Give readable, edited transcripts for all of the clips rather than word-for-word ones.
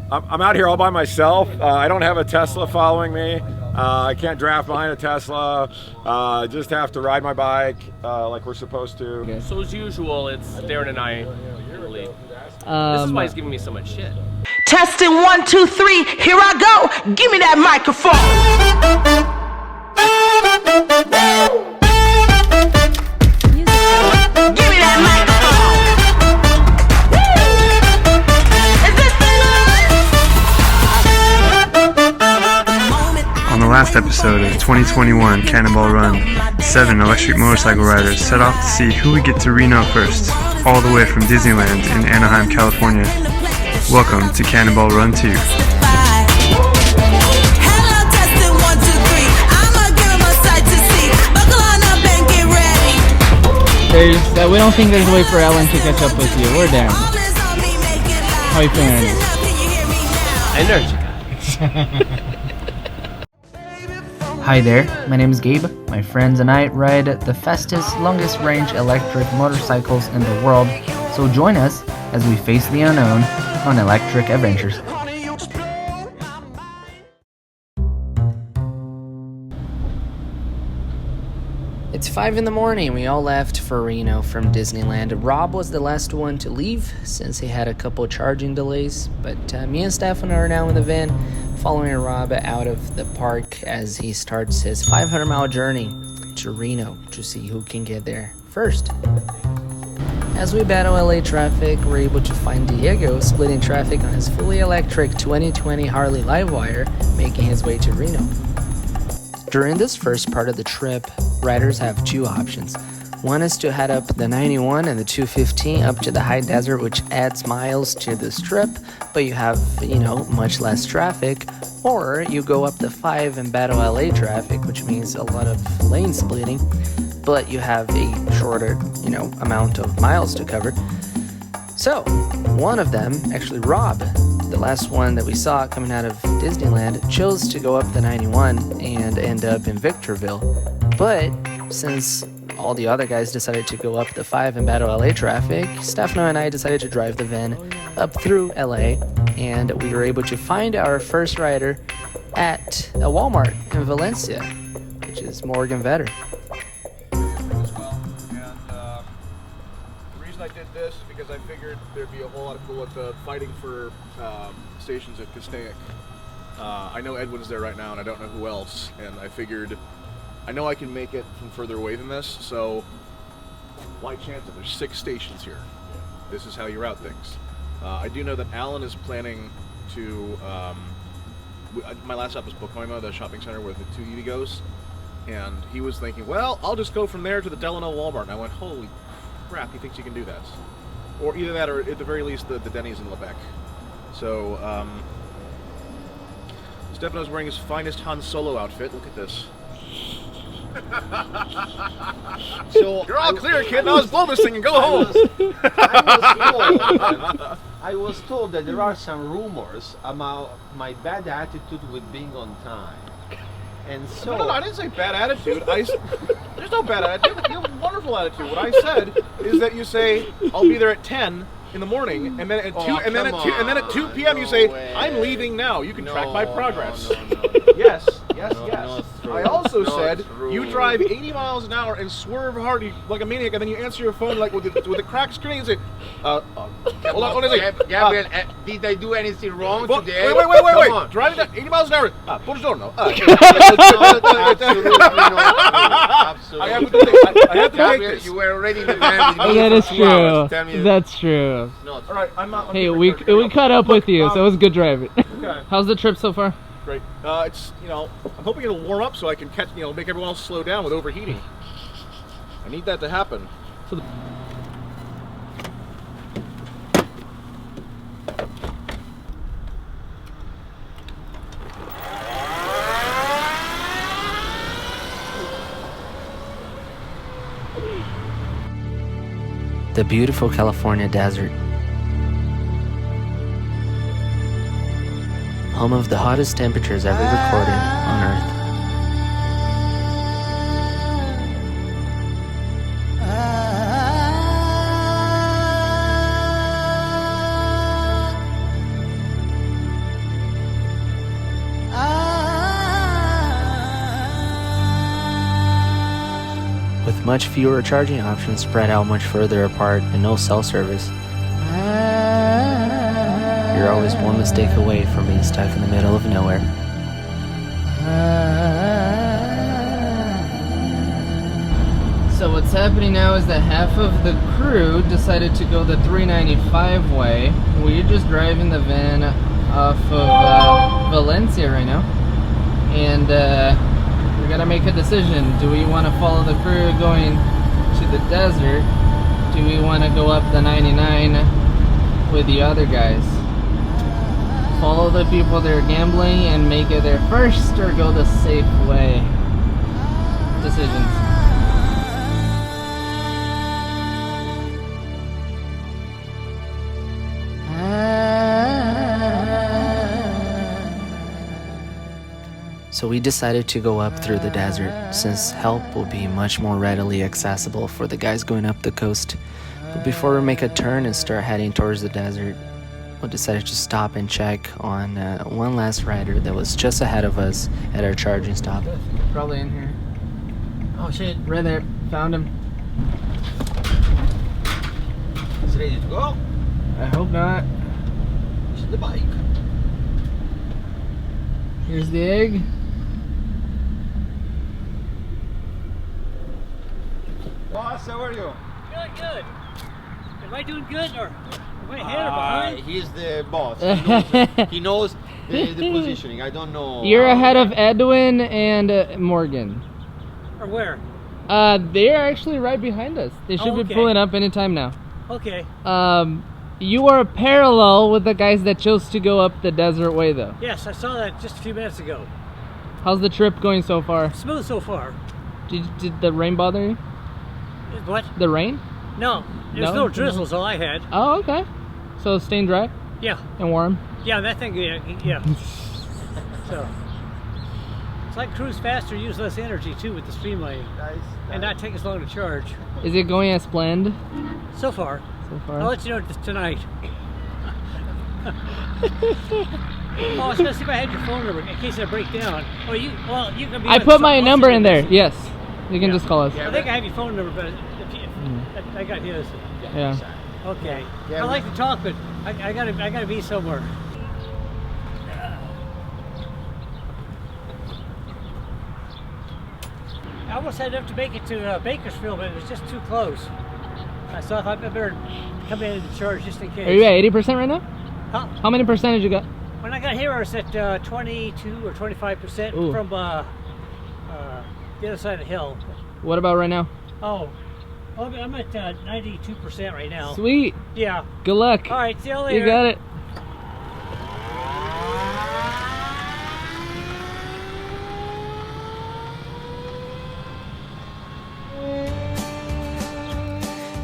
I'm out here all by myself. I don't have a Tesla following me. I can't draft behind a Tesla. I just have to ride my bike like we're supposed to. Okay. So as usual, it's Daren and I in the lead. This is why he's giving me so much shit. Testing 1, 2, 3. Here I go. Give me that microphone. Give me that microphone. Is this thing on? On the last episode of 2021 Cannonball Run, 7 electric motorcycle riders set off to see who would get to Reno first, all the way from Disneyland in Anaheim, California. Welcome to Cannonball Run 2. We don't think there's a way for Ellen to catch up with you. We're there. How are you feeling right now? Energica. Hi there, my name is Gabe. My friends and I ride the fastest, longest range electric motorcycles in the world, so join us as we face the unknown on electric adventures. It's 5 in the morning. We all left for Reno from Disneyland. Rob was the last one to leave since he had a couple charging delays, but me and Stefan are now in the van following Rob out of the park as he starts his 500-mile journey to Reno to see who can get there first. As we battle LA traffic, we're able to find Diego splitting traffic on his fully electric 2020 Harley Livewire, making his way to Reno. During this first part of the trip, riders have two options. One is to head up the 91 and the 215 up to the high desert, which adds miles to this trip, but you have, much less traffic. Or you go up the 5 and battle LA traffic, which means a lot of lane splitting, but you have a shorter, amount of miles to cover. So, one of them, actually Rob, the last one that we saw coming out of Disneyland, chose to go up the 91 and end up in Victorville. But since all the other guys decided to go up the 5 and battle LA traffic, Stefano and I decided to drive the van up through LA, and we were able to find our first rider at a Walmart in Valencia, which is Morgan Vetter. I did this because I figured there'd be a whole lot of people fighting for stations at Castaic. I know Edwin's there right now, and I don't know who else. And I figured, I know I can make it from further away than this, so why chance it? There's 6 stations here. This is how you route things. I do know that Alan is planning to. My last stop was Pacoima, the shopping center where the 2 Eva goes, and he was thinking, well, I'll just go from there to the Delano Walmart. And I went, holy crap, he thinks you can do that. Or either that, or at the very least, the Denny's in Lebec. So, Stefano's wearing his finest Han Solo outfit. Look at this. So you're all clear, kid. Now let's blow this thing and go home. I was told that there are some rumors about my bad attitude with being on time. And so No, I didn't say bad attitude. There's no bad attitude. You have a wonderful attitude. What I said is that you say, I'll be there at 10 in the morning, and then at 2 and then at 2 p.m. you say, I'm leaving now. You can track my progress. Yes. I also said you drive 80 miles an hour and swerve hard like a maniac, and then you answer your phone like with the cracked screen and say, hold on a second. Gabriel, did I do anything wrong today? Wait. Driving at 80 miles an hour. Buongiorno. Absolutely. I have to Gabriel, take this. you were already in the van with me. That is for 2 hours. Tell true. me That's true. No, All right, I'm not. Hey, we caught up with you, so it was good driving. Okay. How's the trip so far? Great. It's I'm hoping it'll warm up so I can catch make everyone else slow down with overheating. I need that to happen. So the beautiful California desert, home of the hottest temperatures ever recorded on Earth. much fewer charging options spread out much further apart and no cell service. You're always one mistake away from being stuck in the middle of nowhere. So what's happening now is that half of the crew decided to go the 395 way. We're just driving the van off of Valencia right now. And we gotta make a decision. Do we want to follow the crew going to the desert? Do we want to go up the 99 with the other guys? Follow the people that are gambling and make it there first, or go the safe way? Decisions. So we decided to go up through the desert, since help will be much more readily accessible for the guys going up the coast. But before we make a turn and start heading towards the desert, we decided to stop and check on one last rider that was just ahead of us at our charging stop. Probably in here. Oh shit, right there. Found him. Is ready to go? I hope not. It's the bike. Here's the egg. Boss, how are you? Good, good. Am I doing good or am I ahead or behind? He's the boss. He knows the positioning. I don't know. You're ahead of Edwin and Morgan. Or where? They're actually right behind us. They should be okay. pulling up anytime now. Okay. You are parallel with the guys that chose to go up the desert way, though. Yes, I saw that just a few minutes ago. How's the trip going so far? Smooth so far. Did the rain bother you? What? The rain? No. There's No? no drizzles all I had. Oh, okay. So staying dry Yeah. and warm. Yeah, that thing, yeah. So. It's like cruise faster, use less energy too with the streamlining. Nice. And not take as long to charge. Is it going as planned So far. so far? I'll let you know tonight. Oh, especially if I had your phone number in case I break down. You can be. I put my number in there. Yes, you can just call us. I think I have your phone number, but I got his. Yeah. Okay. Yeah, I like to talk, but I gotta be somewhere. I almost had enough to make it to Bakersfield, but it was just too close. So I thought I better come in and charge just in case. Are you at 80% right now? Huh? How many percentage you got? When I got here, I was at 22 or 25% from the other side of the hill. What about right now? Oh, I'm at 92% right now. Sweet. Yeah. Good luck. All right, see you later. You got it.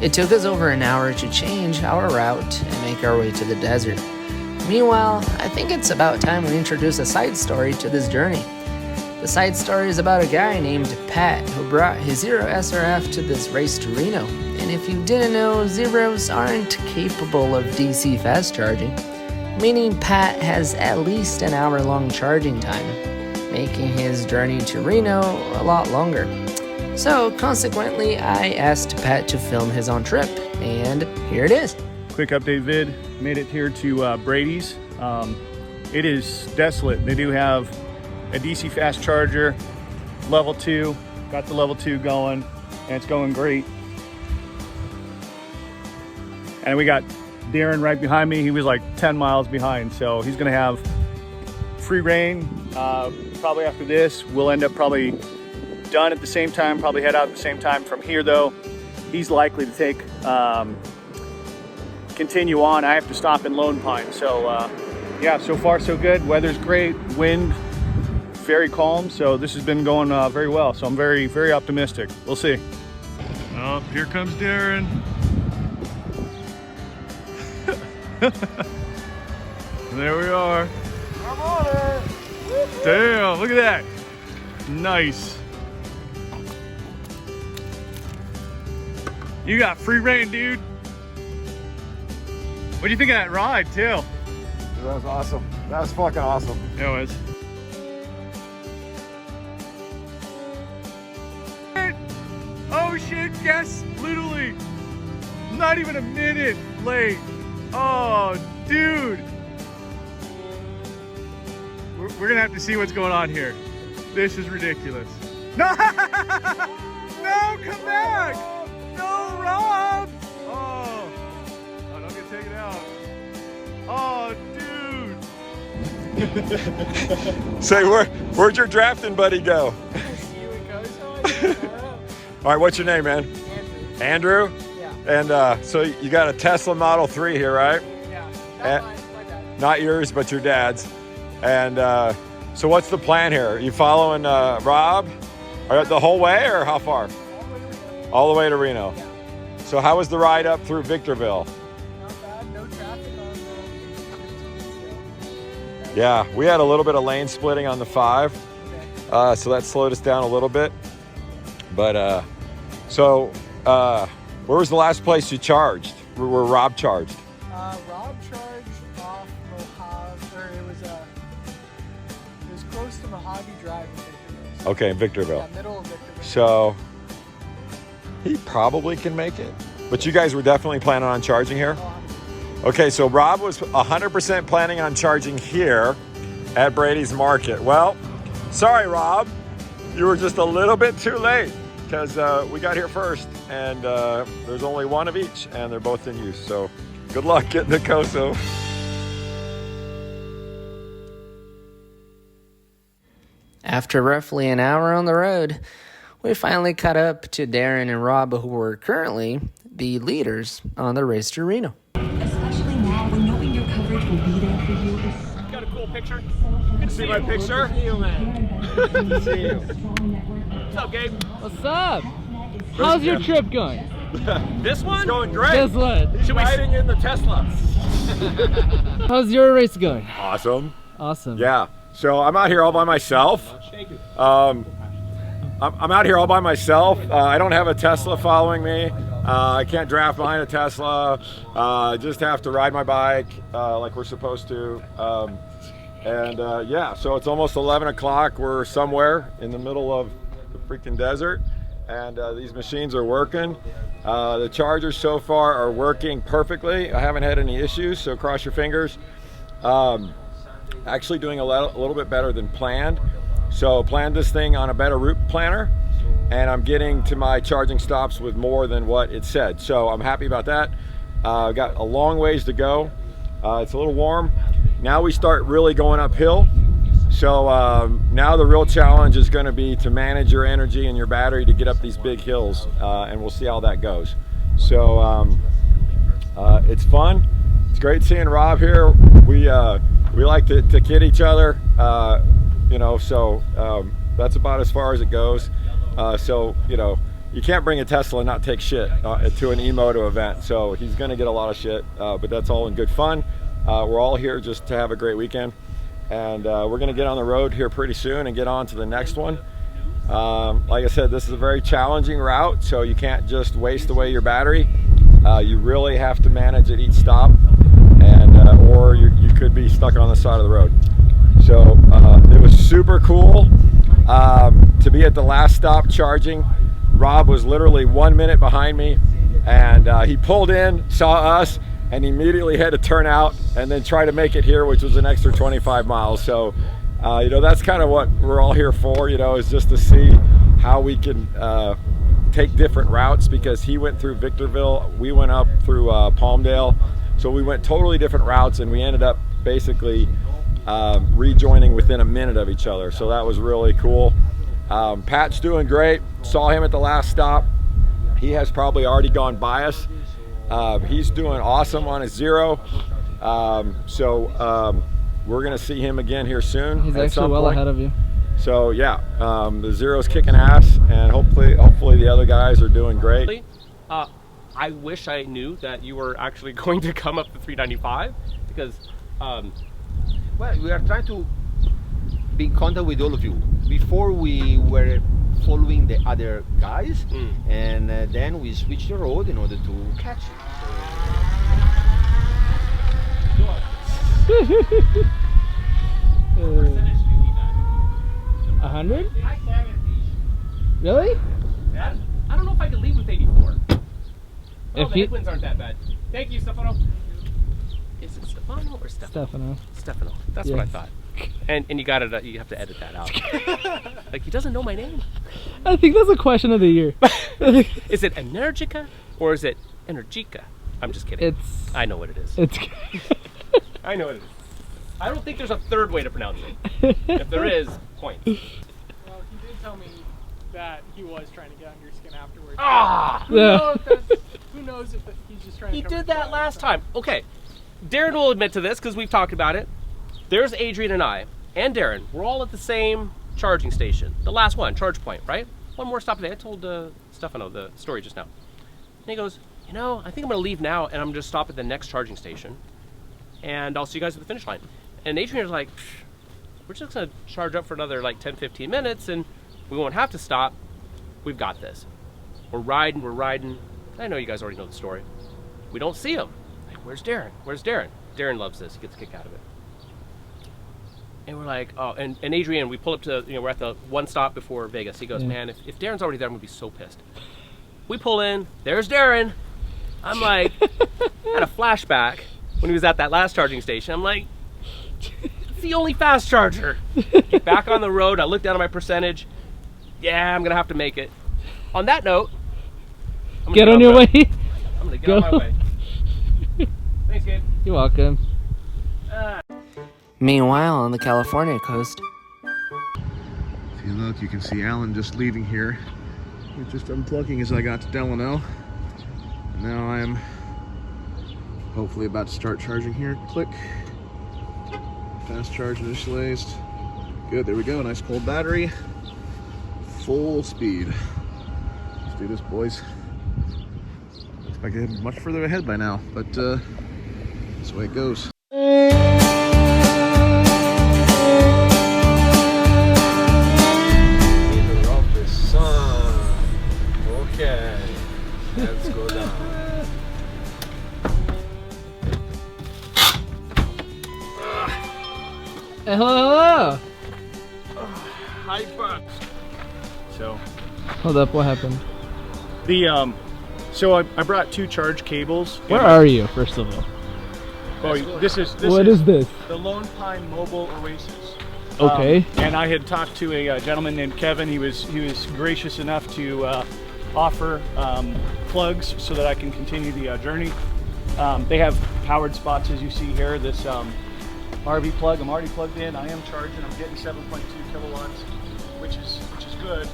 It took us over an hour to change our route and make our way to the desert. Meanwhile, I think it's about time we introduce a side story to this journey. The side story is about a guy named Pat who brought his Zero SRF to this race to Reno. And if you didn't know, Zeros aren't capable of DC fast charging, meaning Pat has at least an hour-long charging time, making his journey to Reno a lot longer. So, consequently, I asked Pat to film his own trip, and here it is. Quick update vid, made it here to Brady's. It is desolate. They do have a DC fast charger, level 2, got the level 2 going, and it's going great. And we got Daren right behind me. He was like 10 miles behind, so he's gonna have free reign. Probably after this, we'll end up probably done at the same time, probably head out at the same time from here though. He's likely to take, continue on. I have to stop in Lone Pine. So yeah, so far so good. Weather's great, wind very calm. So this has been going very well. So I'm very, very optimistic. We'll see. Oh, here comes Daren. There we are. I'm on it. Damn, look at that. Nice. You got free reign, dude. What do you think of that ride, too? That was awesome. That was fucking awesome. It was. Oh no shit, guess literally not even a minute late. Oh, dude. We're gonna have to see what's going on here. This is ridiculous. No, no, come back. No, Rob. Oh, don't get taken out. Oh, dude. Say, where'd your drafting buddy go? All right, what's your name, man? Andrew? Yeah. And so you got a Tesla Model 3 here, right? Yeah. My dad's. Not yours, but your dad's. And so what's the plan here? Are you following Rob? The whole way or how far? All the way to Reno. Yeah. So how was the ride up through Victorville? Not bad. No traffic on the Yeah, we had a little bit of lane splitting on the 5. Okay. So that slowed us down a little bit. But where was the last place you charged? Where Rob charged? Rob charged off Mojave, or it was close to Mojave Drive in Victorville. Okay, in Victorville. Yeah, middle of Victorville. So he probably can make it. But you guys were definitely planning on charging here? Okay, so Rob was 100% planning on charging here at Brady's Market. Well, sorry, Rob. You were just a little bit too late because we got here first and there's only one of each and they're both in use. So good luck getting the Coso. After roughly an hour on the road, we finally caught up to Daren and Rob, who were currently the leaders on the race to Reno. Especially now when knowing your coverage will be there for you. Got a cool picture? Good to see my picture. Good to see you, man. Good to see you. What's up, Gabe? What's up? How's your trip going? This one? It's going great. This one. He's riding in the Tesla. How's your race going? Awesome. Awesome. Yeah. So I'm out here all by myself. I'm out here all by myself. I don't have a Tesla following me. I can't draft behind a Tesla. I just have to ride my bike like we're supposed to. Yeah, so it's almost 11 o'clock. We're somewhere in the middle of the freaking desert, and these machines are working. The chargers so far are working perfectly. I haven't had any issues, so cross your fingers. Actually doing a little bit better than planned. So planned this thing on a better route planner, and I'm getting to my charging stops with more than what it said. So I'm happy about that. Got a long ways to go. It's a little warm. Now we start really going uphill. So now the real challenge is going to be to manage your energy and your battery to get up these big hills, and we'll see how that goes. So it's fun. It's great seeing Rob here. We like to kid each other, you know, so that's about as far as it goes. So, you know, you can't bring a Tesla and not take shit to an E-Moto event. So he's going to get a lot of shit, but that's all in good fun. We're all here just to have a great weekend. And we're going to get on the road here pretty soon and get on to the next one. Like I said, this is a very challenging route, so you can't just waste away your battery. You really have to manage at each stop, and or you could be stuck on the side of the road. So it was super cool to be at the last stop charging. Rob was literally 1 minute behind me, and he pulled in, saw us, and immediately had to turn out and then try to make it here, which was an extra 25 miles. So, you know, that's kind of what we're all here for, you know, is just to see how we can take different routes, because he went through Victorville, we went up through Palmdale. So we went totally different routes, and we ended up basically rejoining within a minute of each other. So that was really cool. Pat's doing great. Saw him at the last stop. He has probably already gone by us. He's doing awesome on his zero. We're gonna see him again here soon. He's actually well ahead of you. So yeah, the zero's kicking ass, and hopefully the other guys are doing great. I wish I knew that you were actually going to come up to 395, because well, we are trying to be in contact with all of you. Before we were following the other guys, and then we switched the road in order to catch it. 100? Really? I don't know if I could leave Oh, the headwinds aren't that bad. Thank you, Stefano. Is it Stefano or Stefano? Stefano. That's what I thought. And you gotta, you have to edit that out. Like, he doesn't know my name. I think that's a question of the year. Is it Energica or is it Energica? I'm just kidding. I know what it is. I know what it is. I don't think there's a third way to pronounce it. If there is, point. Well, he did tell me that he was trying to get on your skin afterwards. Ah! Who knows if he's just trying to He cover did his that butt. last time. Okay. Darren will admit to this because we've talked about it. There's Adrian and I, and Darren. We're all at the same charging station. The last one, charge point, right? One more stop today. I told Stefano the story just now. And he goes, you know, I think I'm going to leave now and I'm going to stop at the next charging station. And I'll see you guys at the finish line. And Adrian's like, we're just going to charge up for another like 10, 15 minutes and we won't have to stop. We've got this. We're riding. I know you guys already know the story. We don't see him. Like, where's Darren? Where's Darren? Darren loves this. He gets a kick out of it. And we're like, oh, and Adrian, we pull up to, we're at the one stop before Vegas. He goes, man, if Darren's already there, I'm going to be so pissed. We pull in. There's Darren. I'm like, I had a flashback when he was at that last charging station. I'm like, it's the only fast charger. Get back on the road. I look down at my percentage. Yeah, I'm going to have to make it. On that note, I'm Get on your way. I'm going to get on my way. Thanks, Gabe. You're welcome. Meanwhile, on the California coast, If you look, you can see Alan just leaving here. He's just unplugging as I got to Delano. And now I'm hopefully about to start charging here. Click. Fast charge initialized. Good, there we go. Nice cold battery. Full speed. Let's do this, boys. I expect to get much further ahead by now, but that's the way it goes. Of the sun. Okay, let's go down. Hello. High bucks. So, Hold up, what happened? so I brought 2 charge cables. Where are you, first of all? Oh, this is What is this? The Lone Pine Mobile Oasis. Okay. And I had talked to a gentleman named Kevin. He was gracious enough to offer plugs so that I can continue the journey. They have powered spots, as you see here. This RV plug, I'm already plugged in. I am charging. I'm getting 7.2 kilowatts, which is good.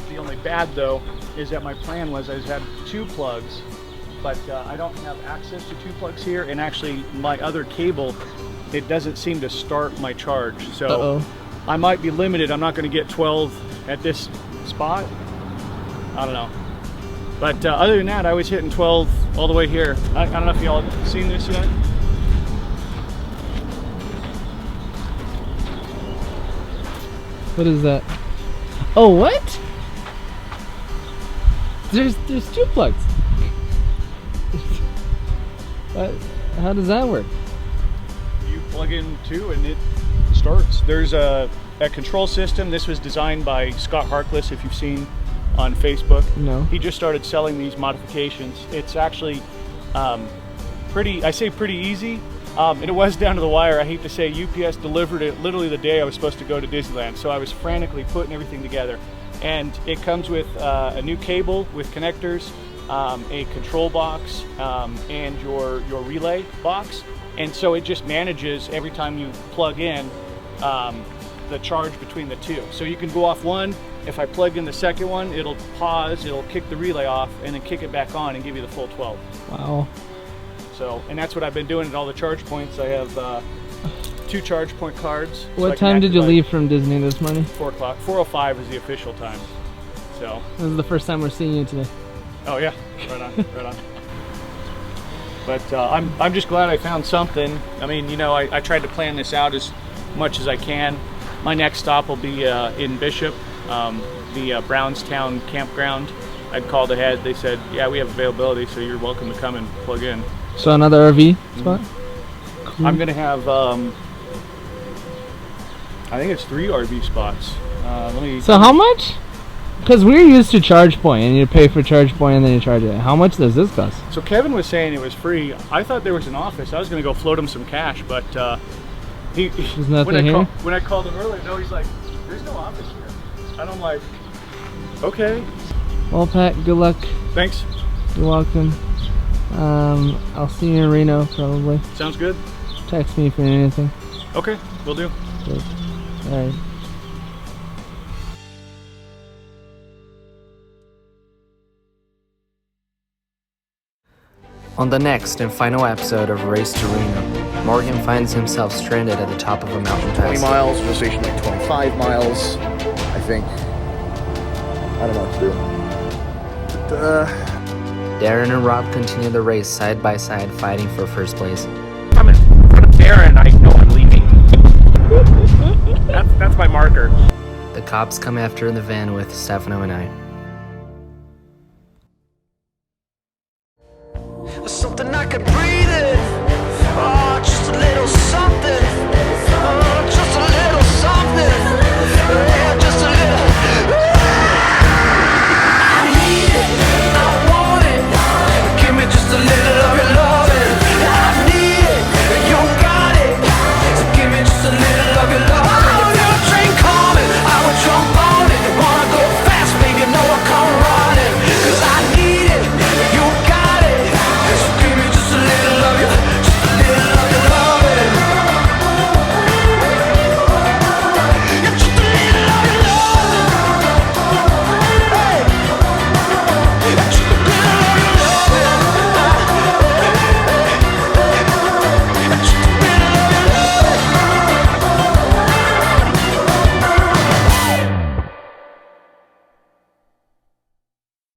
The only bad though is that my plan was I had 2 plugs, but I don't have access to 2 plugs here, and actually my other cable, it doesn't seem to start my charge. So I might be limited. I'm not going to get 12 at this spot. I don't know. But other than that, I was hitting 12 all the way here. I don't know if y'all have seen this yet. What is that? Oh, what? There's 2 plugs. How does that work? You plug in 2 and it starts. There's a control system. This was designed by Scott Harkless, if you've seen on Facebook. No. He just started selling these modifications. It's actually pretty easy. And it was down to the wire. I hate to say, UPS delivered it literally the day I was supposed to go to Disneyland. So I was frantically putting everything together. And it comes with a new cable with connectors, a control box, and your relay box. And so it just manages every time you plug in the charge between the 2. So you can go off one. If I plug in the second one, it'll pause, it'll kick the relay off, and then kick it back on and give you the full 12. Wow. So, and that's what I've been doing at all the charge points. I have 2 charge point cards. What time did you leave from Disney this morning? 4 o'clock. 4:05 is the official time. So. This is the first time we're seeing you today. Oh yeah, right on, right on. But I'm just glad I found something. I mean, you know, I tried to plan this out as much as I can. My next stop will be in Bishop, the Brownstown campground. I'd called ahead. They said, yeah, we have availability, so you're welcome to come and plug in. So another RV spot? Cool. I'm gonna have, I think it's 3 RV spots. Let me. So how much? Because we're used to charge point, and you pay for charge point, and then you charge it. How much does this cost? So Kevin was saying it was free. I thought there was an office. I was going to go float him some cash, but There's nothing here? When I called him earlier, no, he's like, there's no office here. And I'm like, okay. Well, Pat, good luck. Thanks. You're welcome. I'll see you in Reno, probably. Sounds good. Text me if you need anything. Okay, will do. Good. All right. On the next and final episode of Race to Reno, Morgan finds himself stranded at the top of a mountain pass. 20 miles, we'll station like 25 miles, I think. I don't know what to do. But, Daren and Rob continue the race side by side, fighting for first place. I'm in front of Daren. I know I'm leaving. That's my marker. The cops come after the van with Stefano and I.